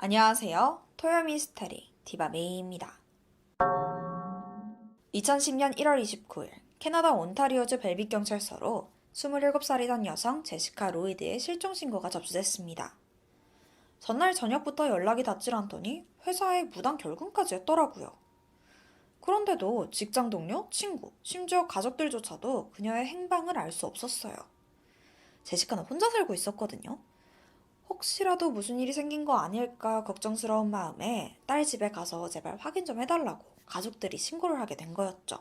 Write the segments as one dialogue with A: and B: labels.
A: 안녕하세요. 토요미스테리 디바메이입니다. 2010년 1월 29일 캐나다 온타리오주 벨빅 경찰서로 27살이던 여성 제시카 로이드의 실종 신고가 접수됐습니다. 전날 저녁부터 연락이 닿질 않더니 회사에 무단 결근까지 했더라고요. 그런데도 직장 동료, 친구, 심지어 가족들조차도 그녀의 행방을 알 수 없었어요. 제시카는 혼자 살고 있었거든요. 혹시라도 무슨 일이 생긴 거 아닐까 걱정스러운 마음에 딸 집에 가서 제발 확인 좀 해달라고 가족들이 신고를 하게 된 거였죠.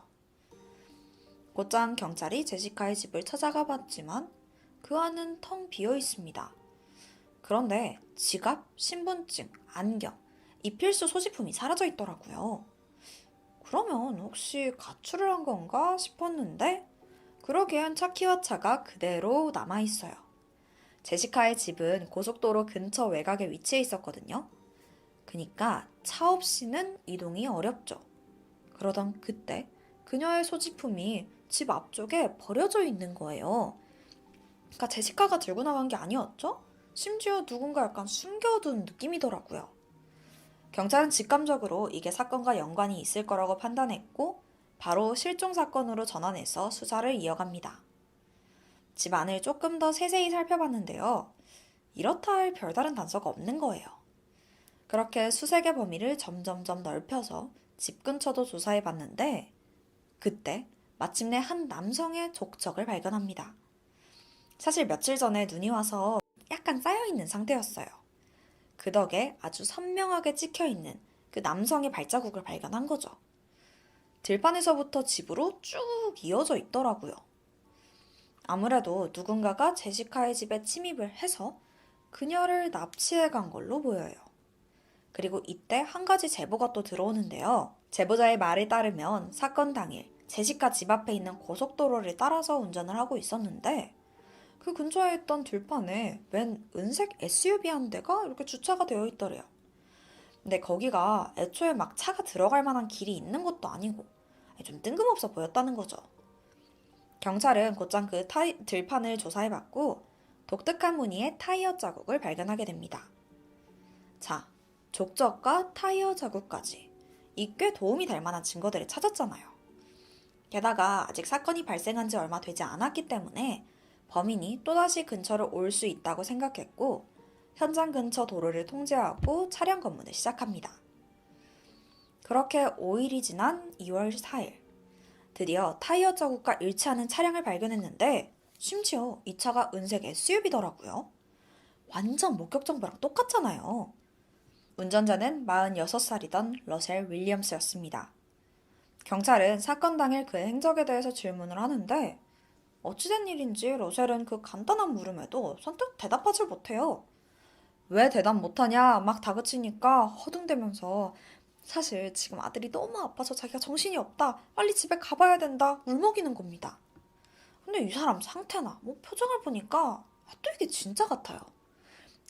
A: 곧장 경찰이 제시카의 집을 찾아가 봤지만 그 안은 텅 비어 있습니다. 그런데 지갑, 신분증, 안경, 이 필수 소지품이 사라져 있더라고요. 그러면 혹시 가출을 한 건가 싶었는데 그러기엔 차 키와 차가 그대로 남아 있어요. 제시카의 집은 고속도로 근처 외곽에 위치해 있었거든요. 그니까 차 없이는 이동이 어렵죠. 그러던 그때 그녀의 소지품이 집 앞쪽에 버려져 있는 거예요. 그러니까 제시카가 들고 나간 게 아니었죠? 심지어 누군가 약간 숨겨둔 느낌이더라고요. 경찰은 직감적으로 이게 사건과 연관이 있을 거라고 판단했고 바로 실종 사건으로 전환해서 수사를 이어갑니다. 집 안을 조금 더 세세히 살펴봤는데요. 이렇다 할 별다른 단서가 없는 거예요. 그렇게 수색의 범위를 점점점 넓혀서 집 근처도 조사해봤는데 그때 마침내 한 남성의 족적을 발견합니다. 사실 며칠 전에 눈이 와서 약간 쌓여있는 상태였어요. 그 덕에 아주 선명하게 찍혀있는 그 남성의 발자국을 발견한 거죠. 들판에서부터 집으로 쭉 이어져 있더라고요. 아무래도 누군가가 제시카의 집에 침입을 해서 그녀를 납치해 간 걸로 보여요. 그리고 이때 한 가지 제보가 또 들어오는데요. 제보자의 말에 따르면 사건 당일 제시카 집 앞에 있는 고속도로를 따라서 운전을 하고 있었는데 그 근처에 있던 들판에 웬 은색 SUV 한 대가 이렇게 주차가 되어 있더래요. 근데 거기가 애초에 막 차가 들어갈 만한 길이 있는 것도 아니고 좀 뜬금없어 보였다는 거죠. 경찰은 곧장 그 들판을 조사해봤고 독특한 무늬의 타이어 자국을 발견하게 됩니다. 자, 족적과 타이어 자국까지 이 꽤 도움이 될 만한 증거들을 찾았잖아요. 게다가 아직 사건이 발생한 지 얼마 되지 않았기 때문에 범인이 또다시 근처를 올 수 있다고 생각했고 현장 근처 도로를 통제하고 차량 검문을 시작합니다. 그렇게 5일이 지난 2월 4일 드디어 타이어 자국과 일치하는 차량을 발견했는데 심지어 이 차가 은색 SUV더라고요. 완전 목격 정보랑 똑같잖아요. 운전자는 46살이던 러셀 윌리엄스였습니다. 경찰은 사건 당일 그의 행적에 대해서 질문을 하는데 어찌된 일인지 러셀은 그 간단한 물음에도 선뜻 대답하지 못해요. 왜 대답 못하냐 막 다그치니까 허둥대면서 사실 지금 아들이 너무 아파서 자기가 정신이 없다. 빨리 집에 가봐야 된다. 울먹이는 겁니다. 근데 이 사람 상태나 표정을 보니까 또 이게 진짜 같아요.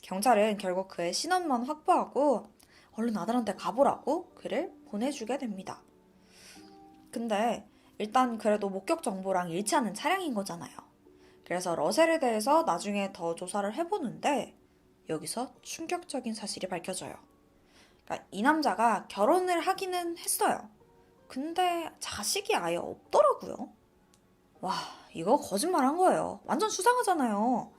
A: 경찰은 결국 그의 신원만 확보하고 얼른 아들한테 가보라고 그를 보내주게 됩니다. 근데 일단 그래도 목격 정보랑 일치하는 차량인 거잖아요. 그래서 러셀에 대해서 나중에 더 조사를 해보는데 여기서 충격적인 사실이 밝혀져요. 그러니까 이 남자가 결혼을 하기는 했어요. 근데 자식이 아예 없더라고요. 와, 이거 거짓말 한 거예요. 완전 수상하잖아요.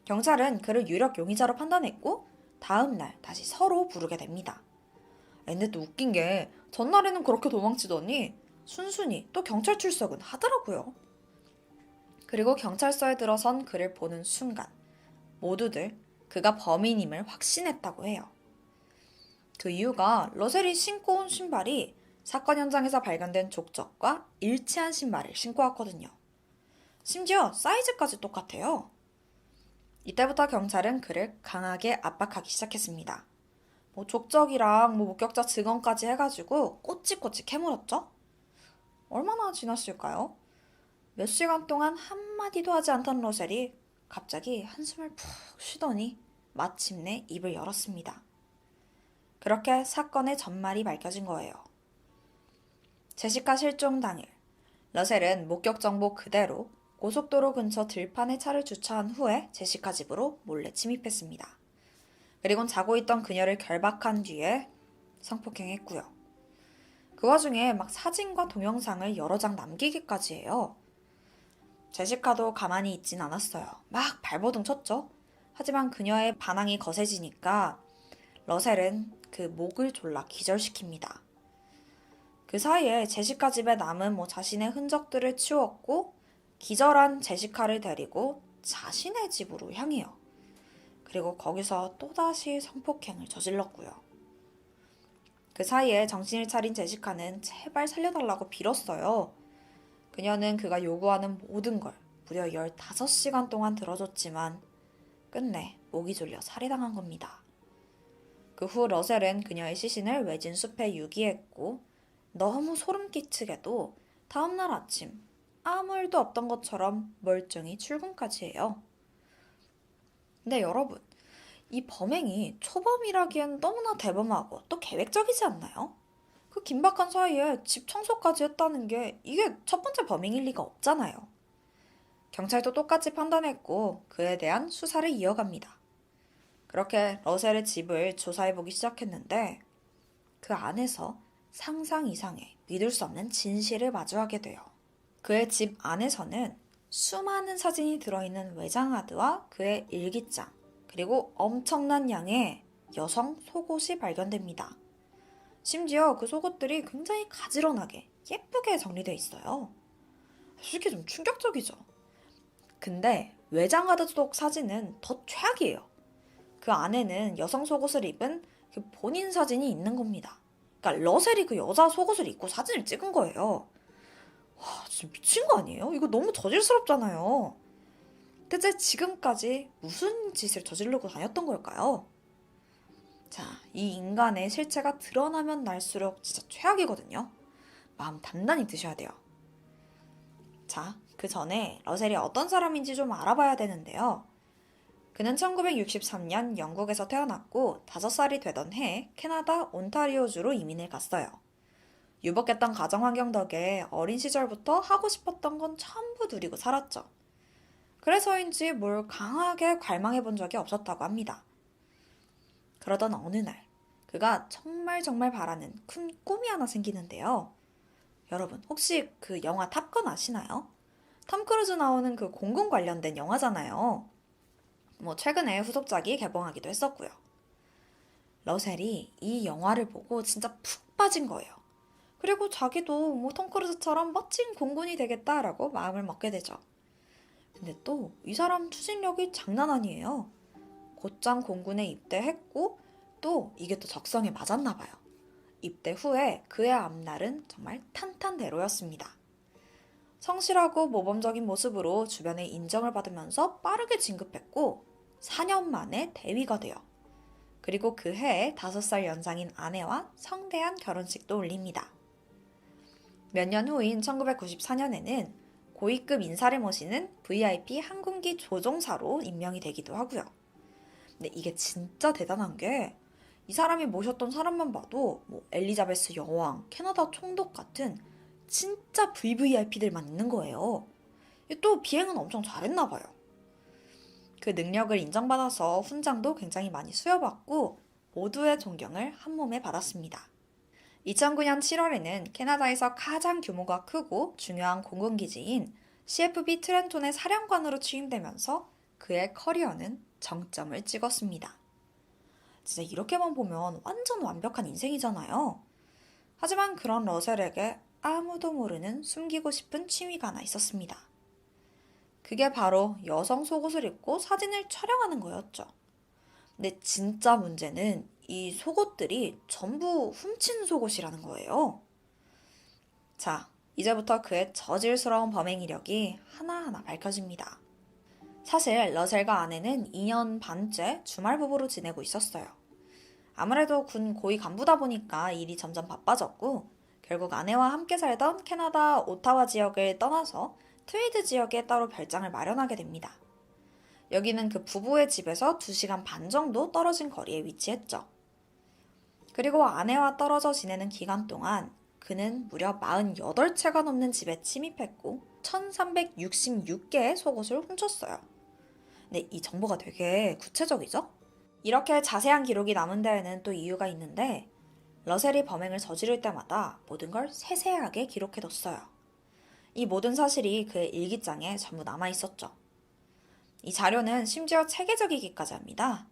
A: 경찰은 그를 유력 용의자로 판단했고 다음날 다시 서로 부르게 됩니다. 근데 또 웃긴 게 전날에는 그렇게 도망치더니 순순히 또 경찰 출석은 하더라고요. 그리고 경찰서에 들어선 그를 보는 순간 모두들 그가 범인임을 확신했다고 해요. 그 이유가 러셀이 신고 온 신발이 사건 현장에서 발견된 족적과 일치한 신발을 신고 왔거든요. 심지어 사이즈까지 똑같아요. 이때부터 경찰은 그를 강하게 압박하기 시작했습니다. 족적이랑 목격자 증언까지 해가지고 꼬치꼬치 캐물었죠? 얼마나 지났을까요? 몇 시간 동안 한마디도 하지 않던 러셀이 갑자기 한숨을 푹 쉬더니 마침내 입을 열었습니다. 그렇게 사건의 전말이 밝혀진 거예요. 제시카 실종 당일, 러셀은 목격 정보 그대로 고속도로 근처 들판에 차를 주차한 후에 제시카 집으로 몰래 침입했습니다. 그리곤 자고 있던 그녀를 결박한 뒤에 성폭행했고요. 그 와중에 막 사진과 동영상을 여러 장 남기기까지 해요. 제시카도 가만히 있진 않았어요. 막 발버둥 쳤죠. 하지만 그녀의 반항이 거세지니까 러셀은 그 목을 졸라 기절시킵니다. 그 사이에 제시카 집에 남은 자신의 흔적들을 치웠고 기절한 제시카를 데리고 자신의 집으로 향해요. 그리고 거기서 또다시 성폭행을 저질렀고요. 그 사이에 정신을 차린 제시카는 제발 살려달라고 빌었어요. 그녀는 그가 요구하는 모든 걸 무려 15시간 동안 들어줬지만 끝내 목이 졸려 살해당한 겁니다. 그 후 러셀은 그녀의 시신을 외진 숲에 유기했고 너무 소름 끼치게도 다음날 아침 아무 일도 없던 것처럼 멀쩡히 출근까지 해요. 근데 여러분, 이 범행이 초범이라기엔 너무나 대범하고 또 계획적이지 않나요? 그 긴박한 사이에 집 청소까지 했다는 게 이게 첫 번째 범행일 리가 없잖아요. 경찰도 똑같이 판단했고 그에 대한 수사를 이어갑니다. 그렇게 러셀의 집을 조사해보기 시작했는데 그 안에서 상상 이상의 믿을 수 없는 진실을 마주하게 돼요. 그의 집 안에서는 수많은 사진이 들어있는 외장하드와 그의 일기장, 그리고 엄청난 양의 여성 속옷이 발견됩니다. 심지어 그 속옷들이 굉장히 가지런하게 예쁘게 정리되어 있어요. 솔직히 좀 충격적이죠. 근데 외장하드 속 사진은 더 최악이에요. 그 안에는 여성 속옷을 입은 그 본인 사진이 있는 겁니다. 그러니까 러셀이 그 여자 속옷을 입고 사진을 찍은 거예요. 와, 진짜 미친 거 아니에요? 이거 너무 저질스럽잖아요. 대체 지금까지 무슨 짓을 저지르고 다녔던 걸까요? 자, 이 인간의 실체가 드러나면 날수록 진짜 최악이거든요. 마음 단단히 드셔야 돼요. 자, 그 전에 러셀이 어떤 사람인지 좀 알아봐야 되는데요. 그는 1963년 영국에서 태어났고 5살이 되던 해 캐나다 온타리오주로 이민을 갔어요. 유복했던 가정 환경 덕에 어린 시절부터 하고 싶었던 건 전부 누리고 살았죠. 그래서인지 뭘 강하게 갈망해 본 적이 없었다고 합니다. 그러던 어느 날, 그가 정말 바라는 큰 꿈이 하나 생기는데요. 여러분, 혹시 그 영화 탑건 아시나요? 톰 크루즈 나오는 그 공군 관련된 영화잖아요. 최근에 후속작이 개봉하기도 했었고요. 러셀이 이 영화를 보고 진짜 푹 빠진 거예요. 그리고 자기도 톰 크루즈처럼 멋진 공군이 되겠다라고 마음을 먹게 되죠. 근데 또 이 사람 추진력이 장난 아니에요. 곧장 공군에 입대했고 또 이게 또 적성에 맞았나 봐요. 입대 후에 그의 앞날은 정말 탄탄대로였습니다. 성실하고 모범적인 모습으로 주변의 인정을 받으면서 빠르게 진급했고 4년 만에 대위가 돼요. 그리고 그 해에 5살 연상인 아내와 성대한 결혼식도 올립니다. 몇 년 후인 1994년에는 고위급 인사를 모시는 VIP 항공기 조종사로 임명이 되기도 하고요. 근데 이게 진짜 대단한 게 이 사람이 모셨던 사람만 봐도 엘리자베스 여왕, 캐나다 총독 같은 진짜 VVIP들만 있는 거예요. 또 비행은 엄청 잘했나 봐요. 그 능력을 인정받아서 훈장도 굉장히 많이 수여받고 모두의 존경을 한몸에 받았습니다. 2009년 7월에는 캐나다에서 가장 규모가 크고 중요한 공군기지인 CFB 트렌톤의 사령관으로 취임되면서 그의 커리어는 정점을 찍었습니다. 진짜 이렇게만 보면 완전 완벽한 인생이잖아요. 하지만 그런 러셀에게 아무도 모르는 숨기고 싶은 취미가 하나 있었습니다. 그게 바로 여성 속옷을 입고 사진을 촬영하는 거였죠. 근데 진짜 문제는 이 속옷들이 전부 훔친 속옷이라는 거예요. 자, 이제부터 그의 저질스러운 범행 이력이 하나하나 밝혀집니다. 사실 러셀과 아내는 2년 반째 주말 부부로 지내고 있었어요. 아무래도 군 고위 간부다 보니까 일이 점점 바빠졌고 결국 아내와 함께 살던 캐나다 오타와 지역을 떠나서 트웨이드 지역에 따로 별장을 마련하게 됩니다. 여기는 그 부부의 집에서 2시간 반 정도 떨어진 거리에 위치했죠. 그리고 아내와 떨어져 지내는 기간 동안 그는 무려 48채가 넘는 집에 침입했고 1366개의 속옷을 훔쳤어요. 근데 이 정보가 되게 구체적이죠? 이렇게 자세한 기록이 남은 데에는 또 이유가 있는데 러셀이 범행을 저지를 때마다 모든 걸 세세하게 기록해뒀어요. 이 모든 사실이 그의 일기장에 전부 남아있었죠. 이 자료는 심지어 체계적이기까지 합니다.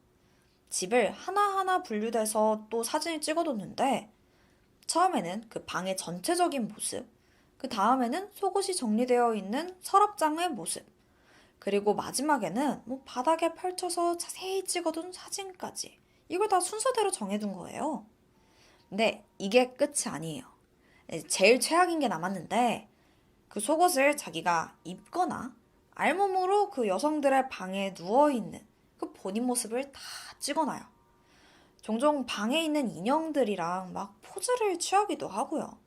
A: 집을 하나하나 분류돼서 또 사진을 찍어뒀는데 처음에는 그 방의 전체적인 모습, 그 다음에는 속옷이 정리되어 있는 서랍장의 모습, 그리고 마지막에는 바닥에 펼쳐서 자세히 찍어둔 사진까지 이걸 다 순서대로 정해둔 거예요. 근데 이게 끝이 아니에요. 제일 최악인 게 남았는데 그 속옷을 자기가 입거나 알몸으로 그 여성들의 방에 누워있는 그 본인 모습을 다 찍어놔요. 종종 방에 있는 인형들이랑 막 포즈를 취하기도 하고요.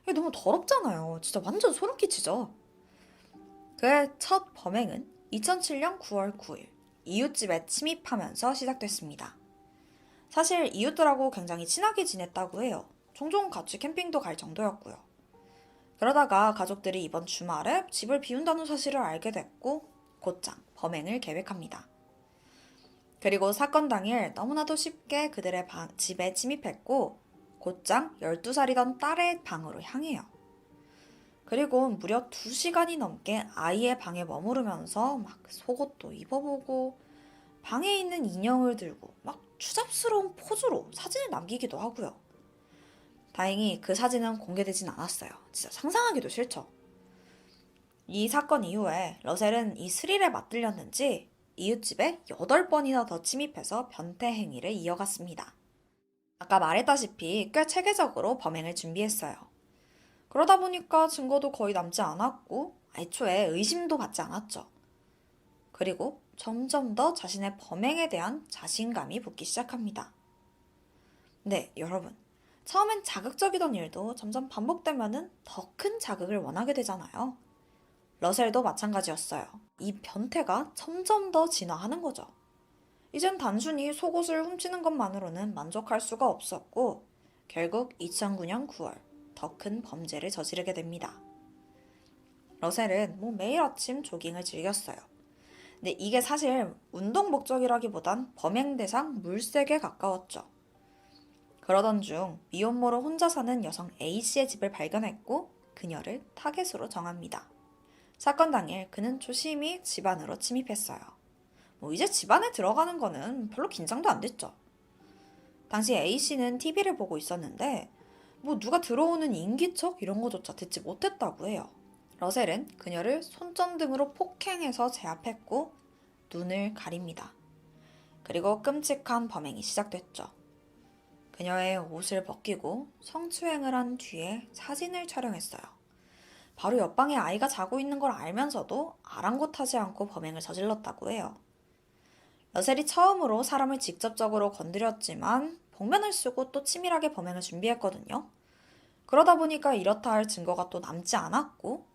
A: 이게 너무 더럽잖아요. 진짜 완전 소름 끼치죠. 그의 첫 범행은 2007년 9월 9일 이웃집에 침입하면서 시작됐습니다. 사실 이웃들하고 굉장히 친하게 지냈다고 해요. 종종 같이 캠핑도 갈 정도였고요. 그러다가 가족들이 이번 주말에 집을 비운다는 사실을 알게 됐고 곧장 범행을 계획합니다. 그리고 사건 당일 너무나도 쉽게 그들의 집에 침입했고 곧장 12살이던 딸의 방으로 향해요. 그리고 무려 2시간이 넘게 아이의 방에 머무르면서 막 속옷도 입어보고 방에 있는 인형을 들고 막 추잡스러운 포즈로 사진을 남기기도 하고요. 다행히 그 사진은 공개되진 않았어요. 진짜 상상하기도 싫죠. 이 사건 이후에 러셀은 이 스릴에 맞들렸는지 이웃집에 8번이나 더 침입해서 변태 행위를 이어갔습니다. 아까 말했다시피 꽤 체계적으로 범행을 준비했어요. 그러다 보니까 증거도 거의 남지 않았고 애초에 의심도 받지 않았죠. 그리고 점점 더 자신의 범행에 대한 자신감이 붙기 시작합니다. 네, 여러분. 처음엔 자극적이던 일도 점점 반복되면은 더 큰 자극을 원하게 되잖아요. 러셀도 마찬가지였어요. 이 변태가 점점 더 진화하는 거죠. 이젠 단순히 속옷을 훔치는 것만으로는 만족할 수가 없었고 결국 2009년 9월 더 큰 범죄를 저지르게 됩니다. 러셀은 매일 아침 조깅을 즐겼어요. 근데 이게 사실 운동 목적이라기보단 범행 대상 물색에 가까웠죠. 그러던 중 미혼모로 혼자 사는 여성 A씨의 집을 발견했고 그녀를 타겟으로 정합니다. 사건 당일 그는 조심히 집 안으로 침입했어요. 이제 집 안에 들어가는 거는 별로 긴장도 안 됐죠. 당시 A씨는 TV를 보고 있었는데 누가 들어오는 인기척 이런 거조차 듣지 못했다고 해요. 러셀은 그녀를 손전등으로 폭행해서 제압했고 눈을 가립니다. 그리고 끔찍한 범행이 시작됐죠. 그녀의 옷을 벗기고 성추행을 한 뒤에 사진을 촬영했어요. 바로 옆방에 아이가 자고 있는 걸 알면서도 아랑곳하지 않고 범행을 저질렀다고 해요. 러셀이 처음으로 사람을 직접적으로 건드렸지만 복면을 쓰고 또 치밀하게 범행을 준비했거든요. 그러다 보니까 이렇다 할 증거가 또 남지 않았고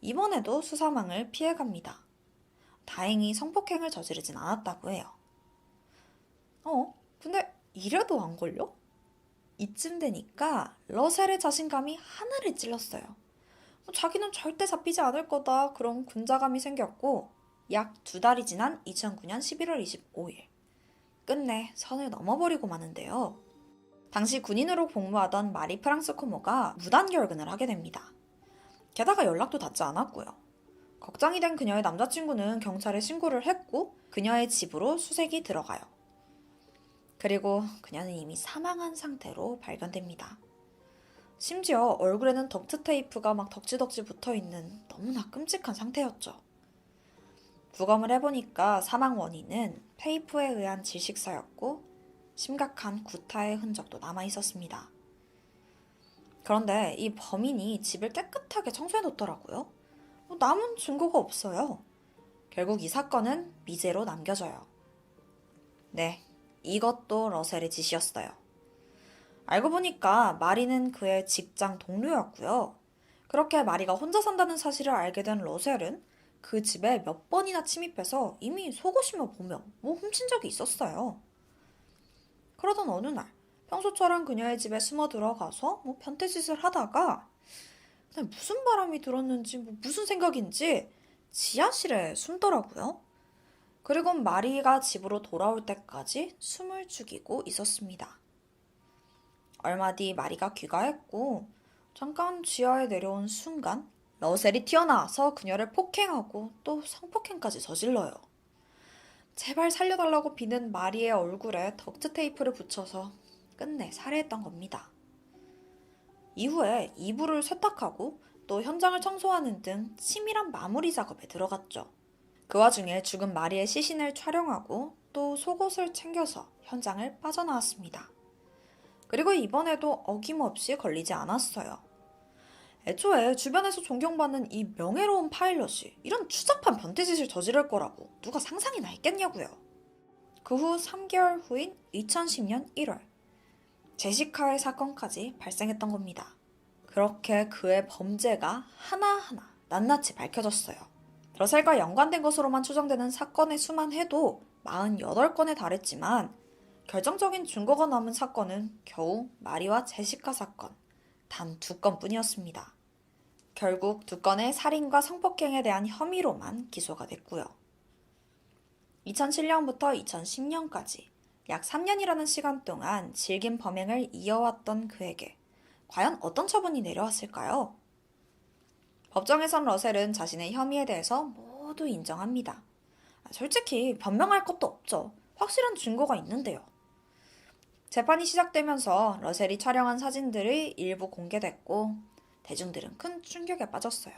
A: 이번에도 수사망을 피해갑니다. 다행히 성폭행을 저지르진 않았다고 해요. 근데 이래도 안 걸려? 이쯤 되니까 러셀의 자신감이 하늘을 찔렀어요. 자기는 절대 잡히지 않을 거다 그런 군자감이 생겼고 약 2달이 지난 2009년 11월 25일 끝내 선을 넘어버리고 마는데요. 당시 군인으로 복무하던 마리 프랑스코모가 무단결근을 하게 됩니다. 게다가 연락도 닿지 않았고요. 걱정이 된 그녀의 남자친구는 경찰에 신고를 했고 그녀의 집으로 수색이 들어가요. 그리고 그녀는 이미 사망한 상태로 발견됩니다. 심지어 얼굴에는 덕트 테이프가 막 덕지덕지 붙어있는 너무나 끔찍한 상태였죠. 부검을 해보니까 사망 원인은 테이프에 의한 질식사였고 심각한 구타의 흔적도 남아있었습니다. 그런데 이 범인이 집을 깨끗하게 청소해놓더라고요. 남은 증거가 없어요. 결국 이 사건은 미제로 남겨져요. 네, 이것도 러셀의 짓이었어요. 알고 보니까 마리는 그의 직장 동료였고요. 그렇게 마리가 혼자 산다는 사실을 알게 된 러셀은 그 집에 몇 번이나 침입해서 이미 속옷이며 보며 훔친 적이 있었어요. 그러던 어느 날 평소처럼 그녀의 집에 숨어 들어가서 변태짓을 하다가 무슨 바람이 들었는지 무슨 생각인지 지하실에 숨더라고요. 그리고 마리가 집으로 돌아올 때까지 숨을 죽이고 있었습니다. 얼마 뒤 마리가 귀가했고 잠깐 지하에 내려온 순간 러셀이 튀어나와서 그녀를 폭행하고 또 성폭행까지 저질러요. 제발 살려달라고 비는 마리의 얼굴에 덕트 테이프를 붙여서 끝내 살해했던 겁니다. 이후에 이불을 세탁하고 또 현장을 청소하는 등 치밀한 마무리 작업에 들어갔죠. 그 와중에 죽은 마리의 시신을 촬영하고 또 속옷을 챙겨서 현장을 빠져나왔습니다. 그리고 이번에도 어김없이 걸리지 않았어요. 애초에 주변에서 존경받는 이 명예로운 파일럿이 이런 추잡한 변태짓을 저지를 거라고 누가 상상이나 했겠냐고요. 그 후 3개월 후인 2010년 1월 제시카의 사건까지 발생했던 겁니다. 그렇게 그의 범죄가 하나하나 낱낱이 밝혀졌어요. 러셀과 연관된 것으로만 추정되는 사건의 수만 해도 48건에 달했지만 결정적인 증거가 남은 사건은 겨우 마리와 제시카 사건 단 2건뿐이었습니다. 결국 2건의 살인과 성폭행에 대한 혐의로만 기소가 됐고요. 2007년부터 2010년까지 약 3년이라는 시간 동안 질긴 범행을 이어왔던 그에게 과연 어떤 처분이 내려왔을까요? 법정에선 러셀은 자신의 혐의에 대해서 모두 인정합니다. 솔직히 변명할 것도 없죠. 확실한 증거가 있는데요. 재판이 시작되면서 러셀이 촬영한 사진들이 일부 공개됐고 대중들은 큰 충격에 빠졌어요.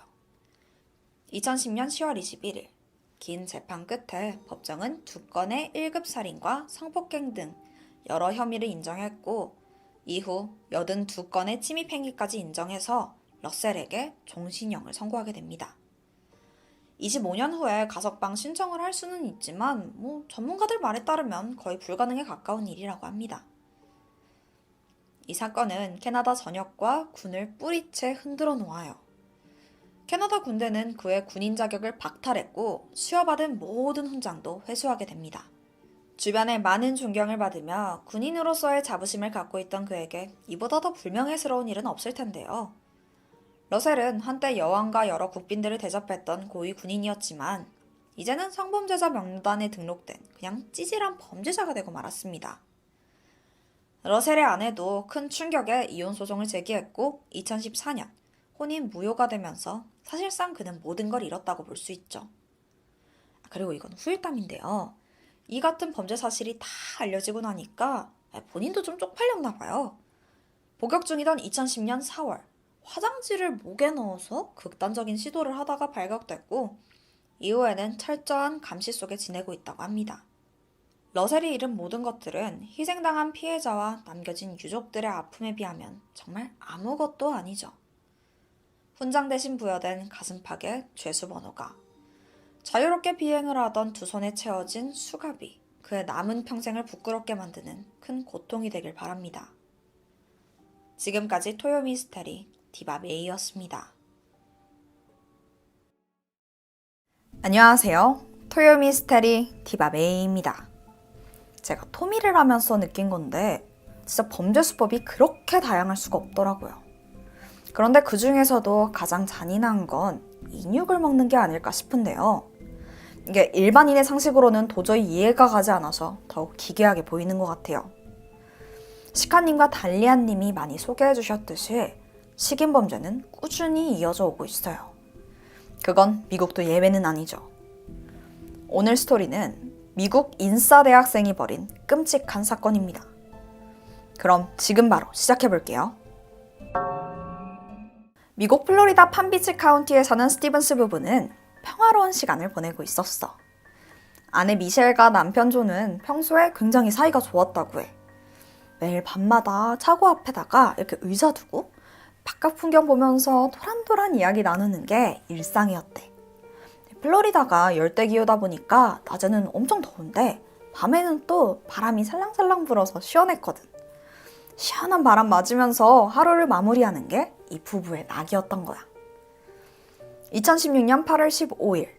A: 2010년 10월 21일 긴 재판 끝에 법정은 2건의 1급 살인과 성폭행 등 여러 혐의를 인정했고 이후 82건의 침입행위까지 인정해서 러셀에게 종신형을 선고하게 됩니다. 25년 후에 가석방 신청을 할 수는 있지만 전문가들 말에 따르면 거의 불가능에 가까운 일이라고 합니다. 이 사건은 캐나다 전역과 군을 뿌리채 흔들어 놓아요. 캐나다 군대는 그의 군인 자격을 박탈했고 수여받은 모든 훈장도 회수하게 됩니다. 주변에 많은 존경을 받으며 군인으로서의 자부심을 갖고 있던 그에게 이보다 더 불명예스러운 일은 없을 텐데요. 러셀은 한때 여왕과 여러 국빈들을 대접했던 고위 군인이었지만 이제는 성범죄자 명단에 등록된 그냥 찌질한 범죄자가 되고 말았습니다. 러셀의 아내도 큰 충격에 이혼 소송을 제기했고 2014년 혼인 무효가 되면서 사실상 그는 모든 걸 잃었다고 볼 수 있죠. 그리고 이건 후일담인데요. 이 같은 범죄 사실이 다 알려지고 나니까 본인도 좀 쪽팔렸나 봐요. 복역 중이던 2010년 4월 화장지를 목에 넣어서 극단적인 시도를 하다가 발각됐고 이후에는 철저한 감시 속에 지내고 있다고 합니다. 러셀이 잃은 모든 것들은 희생당한 피해자와 남겨진 유족들의 아픔에 비하면 정말 아무것도 아니죠. 훈장 대신 부여된 가슴팍의 죄수번호가, 자유롭게 비행을 하던 두 손에 채워진 수갑이 그의 남은 평생을 부끄럽게 만드는 큰 고통이 되길 바랍니다. 지금까지 토요미스테리 디바메이였습니다. 안녕하세요. 토요미스테리 디바메이입니다. 제가 토미를 하면서 느낀 건데 진짜 범죄 수법이 그렇게 다양할 수가 없더라고요. 그런데 그 중에서도 가장 잔인한 건 인육을 먹는 게 아닐까 싶은데요. 이게 일반인의 상식으로는 도저히 이해가 가지 않아서 더욱 기괴하게 보이는 것 같아요. 시카님과 달리안님이 많이 소개해 주셨듯이 식인 범죄는 꾸준히 이어져 오고 있어요. 그건 미국도 예외는 아니죠. 오늘 스토리는 미국 인싸 대학생이 벌인 끔찍한 사건입니다. 그럼 지금 바로 시작해 볼게요. 미국 플로리다 팜비치 카운티에 사는 스티븐스 부부는 평화로운 시간을 보내고 있었어. 아내 미셸과 남편 존은 평소에 굉장히 사이가 좋았다고 해. 매일 밤마다 차고 앞에다가 이렇게 의자 두고 바깥 풍경 보면서 도란도란 이야기 나누는 게 일상이었대. 플로리다가 열대기후다 보니까 낮에는 엄청 더운데 밤에는 또 바람이 살랑살랑 불어서 시원했거든. 시원한 바람 맞으면서 하루를 마무리하는 게 이 부부의 낙이었던 거야. 2016년 8월 15일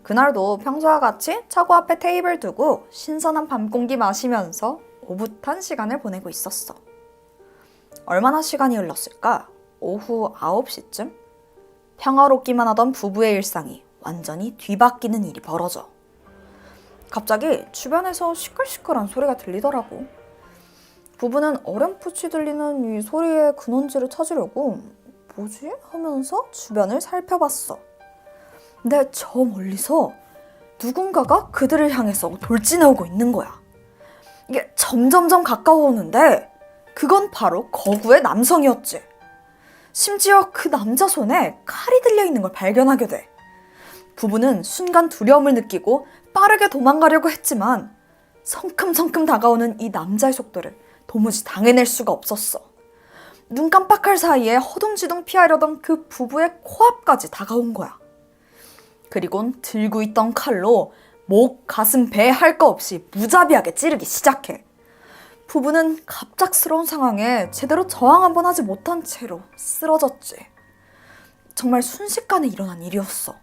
A: 그날도 평소와 같이 차고 앞에 테이블 두고 신선한 밤 공기 마시면서 오붓한 시간을 보내고 있었어. 얼마나 시간이 흘렀을까? 오후 9시쯤? 평화롭기만 하던 부부의 일상이 완전히 뒤바뀌는 일이 벌어져. 갑자기 주변에서 시끌시끌한 소리가 들리더라고. 부부는 어렴풋이 들리는 이 소리의 근원지를 찾으려고 뭐지? 하면서 주변을 살펴봤어. 근데 저 멀리서 누군가가 그들을 향해서 돌진해오고 있는 거야. 이게 점점점 가까워오는데 그건 바로 거구의 남성이었지. 심지어 그 남자 손에 칼이 들려있는 걸 발견하게 돼. 부부는 순간 두려움을 느끼고 빠르게 도망가려고 했지만 성큼성큼 다가오는 이 남자의 속도를 도무지 당해낼 수가 없었어. 눈 깜빡할 사이에 허둥지둥 피하려던 그 부부의 코앞까지 다가온 거야. 그리곤 들고 있던 칼로 목, 가슴, 배 할 거 없이 무자비하게 찌르기 시작해. 부부는 갑작스러운 상황에 제대로 저항 한번 하지 못한 채로 쓰러졌지. 정말 순식간에 일어난 일이었어.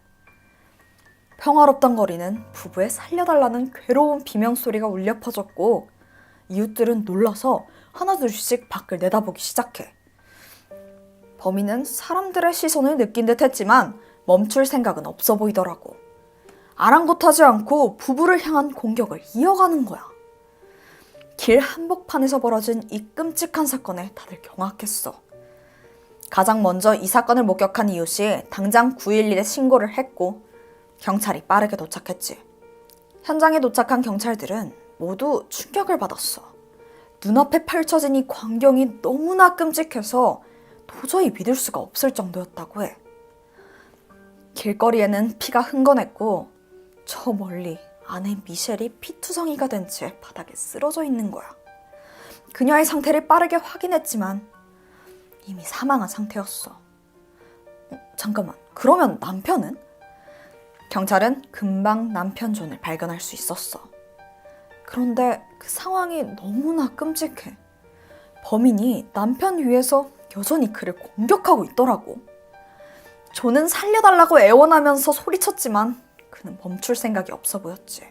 A: 평화롭던 거리는 부부의 살려달라는 괴로운 비명소리가 울려 퍼졌고 이웃들은 놀라서 하나둘씩 밖을 내다보기 시작해. 범인은 사람들의 시선을 느낀 듯 했지만 멈출 생각은 없어 보이더라고. 아랑곳하지 않고 부부를 향한 공격을 이어가는 거야. 길 한복판에서 벌어진 이 끔찍한 사건에 다들 경악했어. 가장 먼저 이 사건을 목격한 이웃이 당장 911에 신고를 했고 경찰이 빠르게 도착했지. 현장에 도착한 경찰들은 모두 충격을 받았어. 눈앞에 펼쳐진 이 광경이 너무나 끔찍해서 도저히 믿을 수가 없을 정도였다고 해. 길거리에는 피가 흥건했고 저 멀리 아내 미셸이 피투성이가 된 채 바닥에 쓰러져 있는 거야. 그녀의 상태를 빠르게 확인했지만 이미 사망한 상태였어. 잠깐만, 그러면 남편은? 경찰은 금방 남편 존을 발견할 수 있었어. 그런데 그 상황이 너무나 끔찍해. 범인이 남편 위에서 여전히 그를 공격하고 있더라고. 존은 살려달라고 애원하면서 소리쳤지만 그는 멈출 생각이 없어 보였지.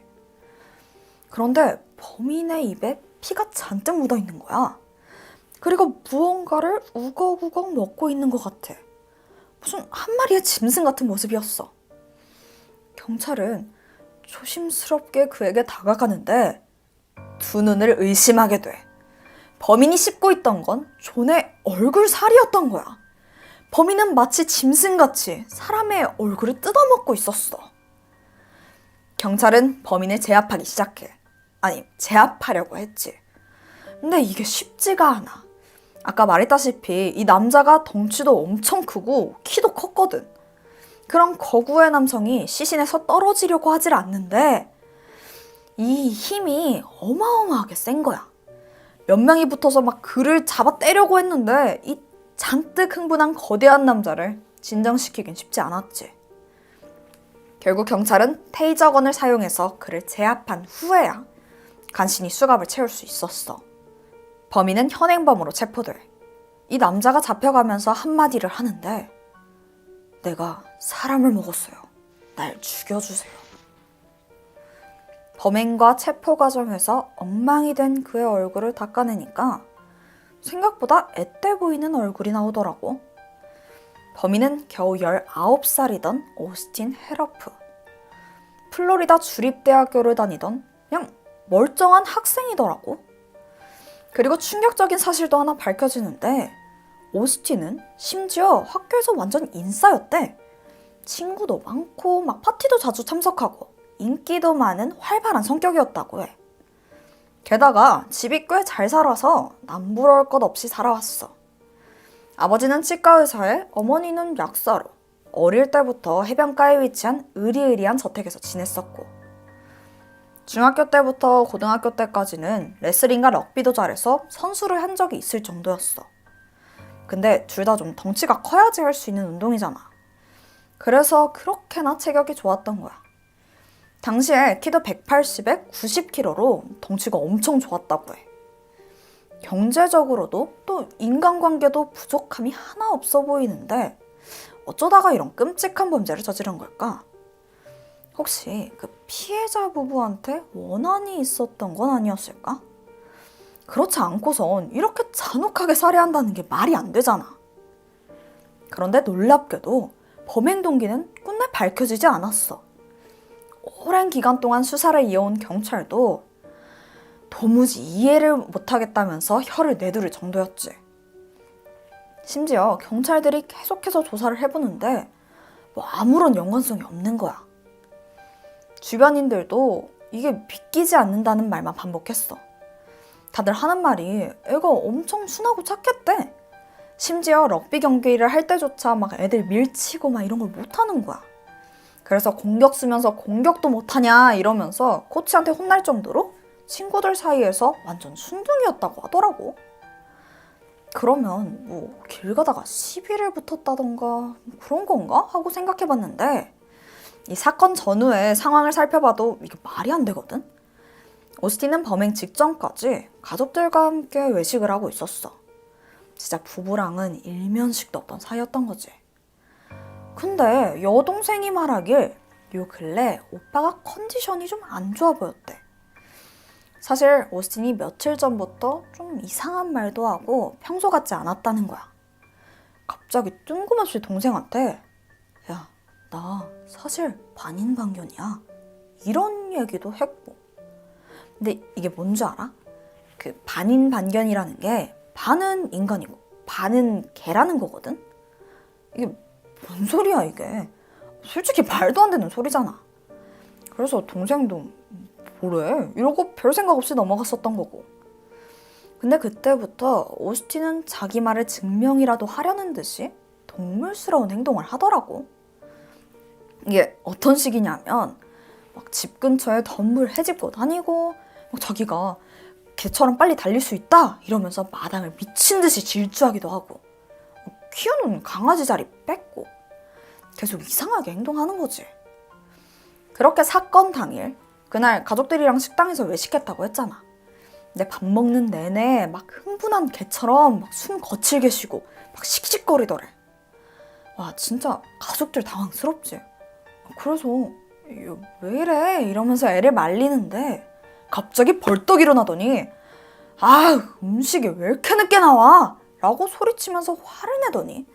A: 그런데 범인의 입에 피가 잔뜩 묻어 있는 거야. 그리고 무언가를 우걱우걱 먹고 있는 것 같아. 무슨 한 마리의 짐승 같은 모습이었어. 경찰은 조심스럽게 그에게 다가가는데 두 눈을 의심하게 돼. 범인이 씹고 있던 건 존의 얼굴 살이었던 거야. 범인은 마치 짐승같이 사람의 얼굴을 뜯어먹고 있었어. 경찰은 범인을 제압하기 시작해. 아니, 제압하려고 했지. 근데 이게 쉽지가 않아. 아까 말했다시피 이 남자가 덩치도 엄청 크고 키도 컸거든. 그런 거구의 남성이 시신에서 떨어지려고 하질 않는데 이 힘이 어마어마하게 센 거야. 몇 명이 붙어서 막 그를 잡아 떼려고 했는데 이 잔뜩 흥분한 거대한 남자를 진정시키긴 쉽지 않았지. 결국 경찰은 테이저건을 사용해서 그를 제압한 후에야 간신히 수갑을 채울 수 있었어. 범인은 현행범으로 체포돼. 이 남자가 잡혀가면서 한마디를 하는데 내가 사람을 먹었어요. 날 죽여주세요. 범행과 체포 과정에서 엉망이 된 그의 얼굴을 닦아내니까 생각보다 앳돼 보이는 얼굴이 나오더라고. 범인은 겨우 19살이던 오스틴 헤러프. 플로리다 주립대학교를 다니던 그냥 멀쩡한 학생이더라고. 그리고 충격적인 사실도 하나 밝혀지는데 오스틴은 심지어 학교에서 완전 인싸였대. 친구도 많고 막 파티도 자주 참석하고 인기도 많은 활발한 성격이었다고 해. 게다가 집이 꽤 잘 살아서 남부러울 것 없이 살아왔어. 아버지는 치과 의사에 어머니는 약사로 어릴 때부터 해변가에 위치한 으리으리한 저택에서 지냈었고 중학교 때부터 고등학교 때까지는 레슬링과 럭비도 잘해서 선수를 한 적이 있을 정도였어. 근데 둘 다 좀 덩치가 커야지 할 수 있는 운동이잖아. 그래서 그렇게나 체격이 좋았던 거야. 당시에 키도 180에 90kg로 덩치가 엄청 좋았다고 해. 경제적으로도 또 인간관계도 부족함이 하나 없어 보이는데 어쩌다가 이런 끔찍한 범죄를 저지른 걸까? 혹시 그 피해자 부부한테 원한이 있었던 건 아니었을까? 그렇지 않고선 이렇게 잔혹하게 살해한다는 게 말이 안 되잖아. 그런데 놀랍게도 범행 동기는 끝내 밝혀지지 않았어. 오랜 기간 동안 수사를 이어온 경찰도 도무지 이해를 못하겠다면서 혀를 내두를 정도였지. 심지어 경찰들이 계속해서 조사를 해보는데 뭐 아무런 연관성이 없는 거야. 주변인들도 이게 믿기지 않는다는 말만 반복했어. 다들 하는 말이 애가 엄청 순하고 착했대. 심지어 럭비 경기를 할 때조차 막 애들 밀치고 막 이런 걸 못하는 거야. 그래서 공격 쓰면서 공격도 못하냐 이러면서 코치한테 혼날 정도로 친구들 사이에서 완전 순둥이였다고 하더라고. 그러면 뭐 길 가다가 시비를 붙었다던가 그런 건가? 하고 생각해봤는데 이 사건 전후의 상황을 살펴봐도 이게 말이 안 되거든? 오스틴은 범행 직전까지 가족들과 함께 외식을 하고 있었어. 진짜 부부랑은 일면식도 없던 사이였던 거지. 근데 여동생이 말하길 요 근래 오빠가 컨디션이 좀 안 좋아 보였대. 사실 오스틴이 며칠 전부터 좀 이상한 말도 하고 평소 같지 않았다는 거야. 갑자기 뜬금없이 동생한테 야, 나 사실 반인반견이야. 이런 얘기도 했고. 근데 이게 뭔지 알아? 그 반인반견이라는 게 반은 인간이고 반은 개라는 거거든? 이게 뭔 소리야 이게. 솔직히 말도 안 되는 소리잖아. 그래서 동생도 뭐래? 이러고 별 생각 없이 넘어갔었던 거고. 근데 그때부터 오스틴은 자기 말을 증명이라도 하려는 듯이 동물스러운 행동을 하더라고. 이게 어떤 식이냐면 막 집 근처에 덤불 헤집고 다니고 막 자기가 개처럼 빨리 달릴 수 있다 이러면서 마당을 미친 듯이 질주하기도 하고 키우는 강아지 자리 뺏고 계속 이상하게 행동하는 거지. 그렇게 사건 당일 그날 가족들이랑 식당에서 외식했다고 했잖아. 근데 밥 먹는 내내 막 흥분한 개처럼 막 숨 거칠게 쉬고 막 씩씩거리더래. 와 진짜 가족들 당황스럽지. 그래서 왜 이래 이러면서 애를 말리는데 갑자기 벌떡 일어나더니 아 음식이 왜 이렇게 늦게 나와? 라고 소리치면서 화를 내더니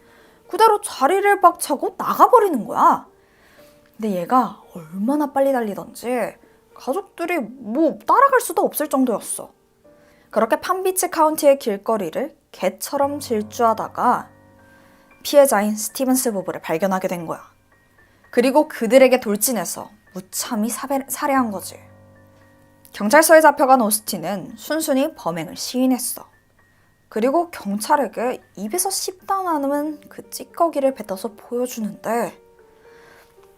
A: 그대로 자리를 박차고 나가버리는 거야. 근데 얘가 얼마나 빨리 달리던지 가족들이 뭐 따라갈 수도 없을 정도였어. 그렇게 팜비치 카운티의 길거리를 개처럼 질주하다가 피해자인 스티븐스 부부를 발견하게 된 거야. 그리고 그들에게 돌진해서 무참히 살해한 거지. 경찰서에 잡혀간 오스틴은 순순히 범행을 시인했어. 그리고 경찰에게 입에서 씹다 남은 그 찌꺼기를 뱉어서 보여주는데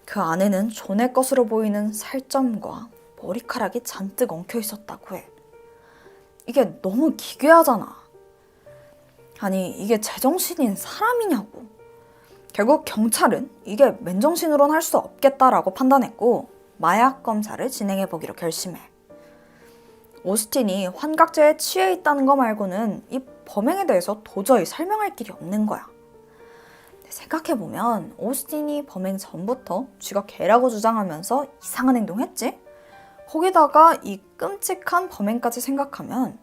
A: 그 안에는 존의 것으로 보이는 살점과 머리카락이 잔뜩 엉켜 있었다고 해. 이게 너무 기괴하잖아. 아니 이게 제정신인 사람이냐고. 결국 경찰은 이게 맨정신으로는 할 수 없겠다라고 판단했고 마약 검사를 진행해보기로 결심해. 오스틴이 환각제에 취해 있다는 거 말고는 이 범행에 대해서 도저히 설명할 길이 없는 거야. 생각해보면 오스틴이 범행 전부터 쥐가 개라고 주장하면서 이상한 행동했지? 거기다가 이 끔찍한 범행까지 생각하면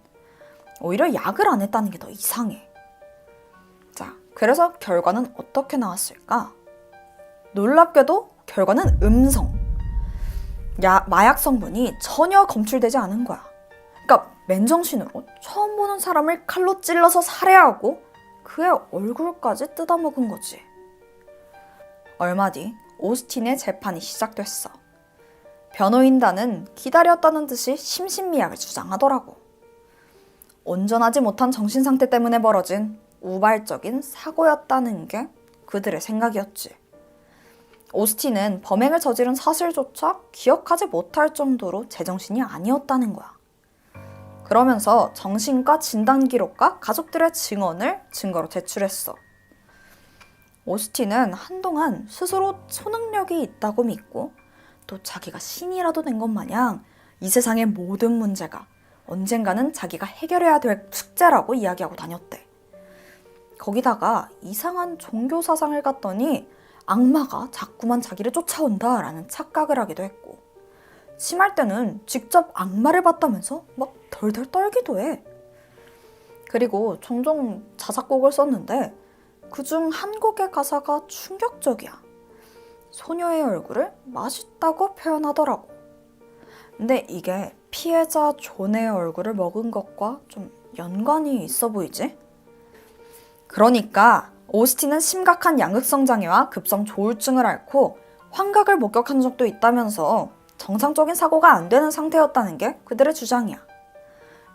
A: 오히려 약을 안 했다는 게 더 이상해. 자, 그래서 결과는 어떻게 나왔을까? 놀랍게도 결과는 음성. 마약 성분이 전혀 검출되지 않은 거야. 그러니까 맨정신으로 처음 보는 사람을 칼로 찔러서 살해하고 그의 얼굴까지 뜯어먹은 거지. 얼마 뒤 오스틴의 재판이 시작됐어. 변호인단은 기다렸다는 듯이 심신미약을 주장하더라고. 온전하지 못한 정신상태 때문에 벌어진 우발적인 사고였다는 게 그들의 생각이었지. 오스틴은 범행을 저지른 사실조차 기억하지 못할 정도로 제정신이 아니었다는 거야. 그러면서 정신과 진단기록과 가족들의 증언을 증거로 제출했어. 오스틴은 한동안 스스로 초능력이 있다고 믿고 또 자기가 신이라도 된 것 마냥 이 세상의 모든 문제가 언젠가는 자기가 해결해야 될 숙제라고 이야기하고 다녔대. 거기다가 이상한 종교 사상을 갖더니 악마가 자꾸만 자기를 쫓아온다라는 착각을 하기도 했고 심할 때는 직접 악마를 봤다면서 막 덜덜 떨기도 해. 그리고 종종 자작곡을 썼는데 그중 한 곡의 가사가 충격적이야. 소녀의 얼굴을 맛있다고 표현하더라고. 근데 이게 피해자 존의 얼굴을 먹은 것과 좀 연관이 있어 보이지? 그러니까 오스틴은 심각한 양극성 장애와 급성 조울증을 앓고 환각을 목격한 적도 있다면서 정상적인 사고가 안 되는 상태였다는 게 그들의 주장이야.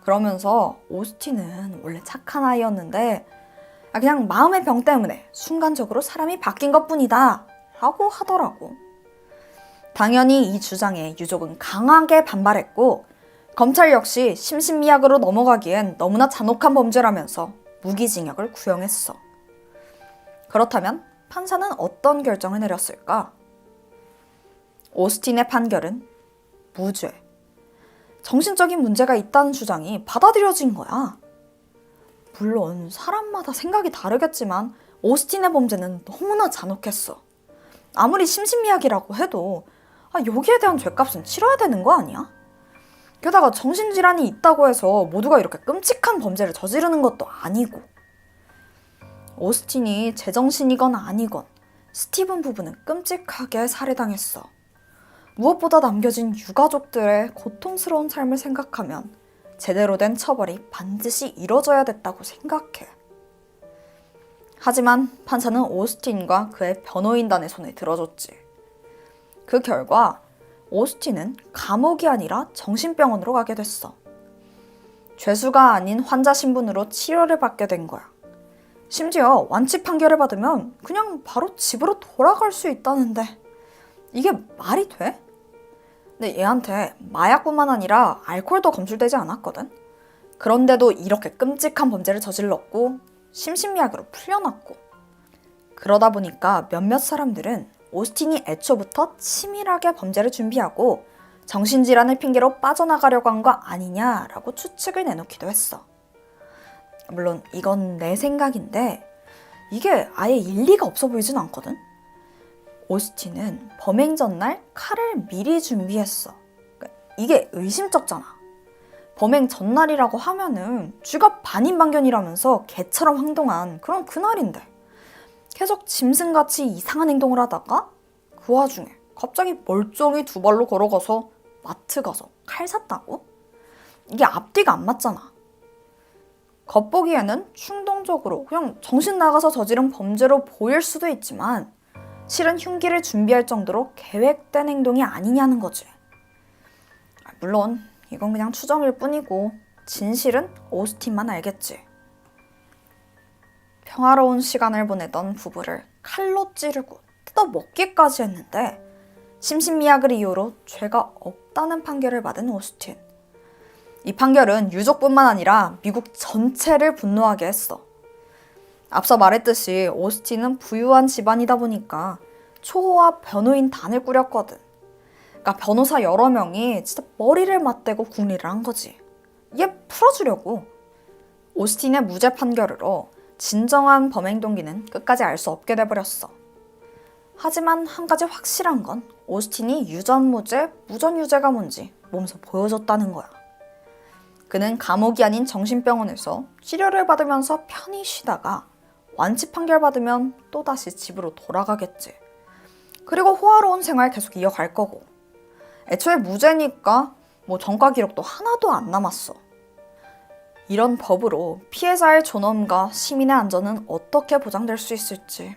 A: 그러면서 오스틴은 원래 착한 아이였는데 그냥 마음의 병 때문에 순간적으로 사람이 바뀐 것뿐이다 라고 하더라고. 당연히 이 주장에 유족은 강하게 반발했고 검찰 역시 심신미약으로 넘어가기엔 너무나 잔혹한 범죄라면서 무기징역을 구형했어. 그렇다면 판사는 어떤 결정을 내렸을까? 오스틴의 판결은 무죄. 정신적인 문제가 있다는 주장이 받아들여진 거야. 물론 사람마다 생각이 다르겠지만 오스틴의 범죄는 너무나 잔혹했어. 아무리 심신미약이라고 해도 여기에 대한 죗값은 치러야 되는 거 아니야? 게다가 정신질환이 있다고 해서 모두가 이렇게 끔찍한 범죄를 저지르는 것도 아니고. 오스틴이 제정신이건 아니건 스티븐 부부는 끔찍하게 살해당했어. 무엇보다 남겨진 유가족들의 고통스러운 삶을 생각하면 제대로 된 처벌이 반드시 이뤄져야 됐다고 생각해. 하지만 판사는 오스틴과 그의 변호인단의 손에 들어줬지. 그 결과 오스틴은 감옥이 아니라 정신병원으로 가게 됐어. 죄수가 아닌 환자 신분으로 치료를 받게 된 거야. 심지어 완치 판결을 받으면 그냥 바로 집으로 돌아갈 수 있다는데 이게 말이 돼? 근데 얘한테 마약뿐만 아니라 알코올도 검출되지 않았거든? 그런데도 이렇게 끔찍한 범죄를 저질렀고 심신미약으로 풀려났고. 그러다 보니까 몇몇 사람들은 오스틴이 애초부터 치밀하게 범죄를 준비하고 정신질환을 핑계로 빠져나가려고 한 거 아니냐라고 추측을 내놓기도 했어. 물론 이건 내 생각인데 이게 아예 일리가 없어 보이진 않거든? 오스틴은 범행 전날 칼을 미리 준비했어. 이게 의심쩍잖아. 범행 전날이라고 하면은 쥐가 반인반견이라면서 개처럼 행동한 그런 그날인데 계속 짐승같이 이상한 행동을 하다가 그 와중에 갑자기 멀쩡히 두 발로 걸어가서 마트 가서 칼 샀다고? 이게 앞뒤가 안 맞잖아. 겉보기에는 충동적으로 그냥 정신 나가서 저지른 범죄로 보일 수도 있지만 실은 흉기를 준비할 정도로 계획된 행동이 아니냐는 거지. 물론 이건 그냥 추정일 뿐이고 진실은 오스틴만 알겠지. 평화로운 시간을 보내던 부부를 칼로 찌르고 뜯어먹기까지 했는데 심신미약을 이유로 죄가 없다는 판결을 받은 오스틴. 이 판결은 유족뿐만 아니라 미국 전체를 분노하게 했어. 앞서 말했듯이 오스틴은 부유한 집안이다 보니까 초호화 변호인 단을 꾸렸거든. 그러니까 변호사 여러 명이 진짜 머리를 맞대고 궁리를 한 거지. 얘 풀어주려고. 오스틴의 무죄 판결으로 진정한 범행 동기는 끝까지 알 수 없게 돼버렸어. 하지만 한 가지 확실한 건 오스틴이 유전무죄, 무전유죄가 뭔지 몸소 보여줬다는 거야. 그는 감옥이 아닌 정신병원에서 치료를 받으면서 편히 쉬다가 완치 판결 받으면 또다시 집으로 돌아가겠지. 그리고 호화로운 생활 계속 이어갈 거고. 애초에 무죄니까 전과 기록도 하나도 안 남았어. 이런 법으로 피해자의 존엄과 시민의 안전은 어떻게 보장될 수 있을지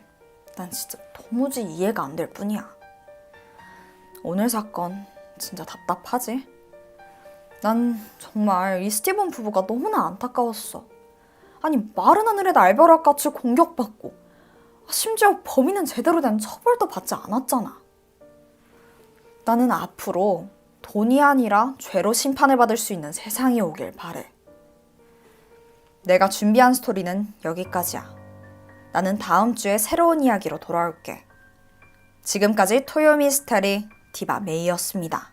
A: 난 진짜 도무지 이해가 안 될 뿐이야. 오늘 사건 진짜 답답하지? 난 정말 이 스티븐 부부가 너무나 안타까웠어. 아니 마른 하늘의 날벼락같이 공격받고 심지어 범인은 제대로 된 처벌도 받지 않았잖아. 나는 앞으로 돈이 아니라 죄로 심판을 받을 수 있는 세상이 오길 바래. 내가 준비한 스토리는 여기까지야. 나는 다음 주에 새로운 이야기로 돌아올게. 지금까지 토요 미스테리 디바 메이였습니다.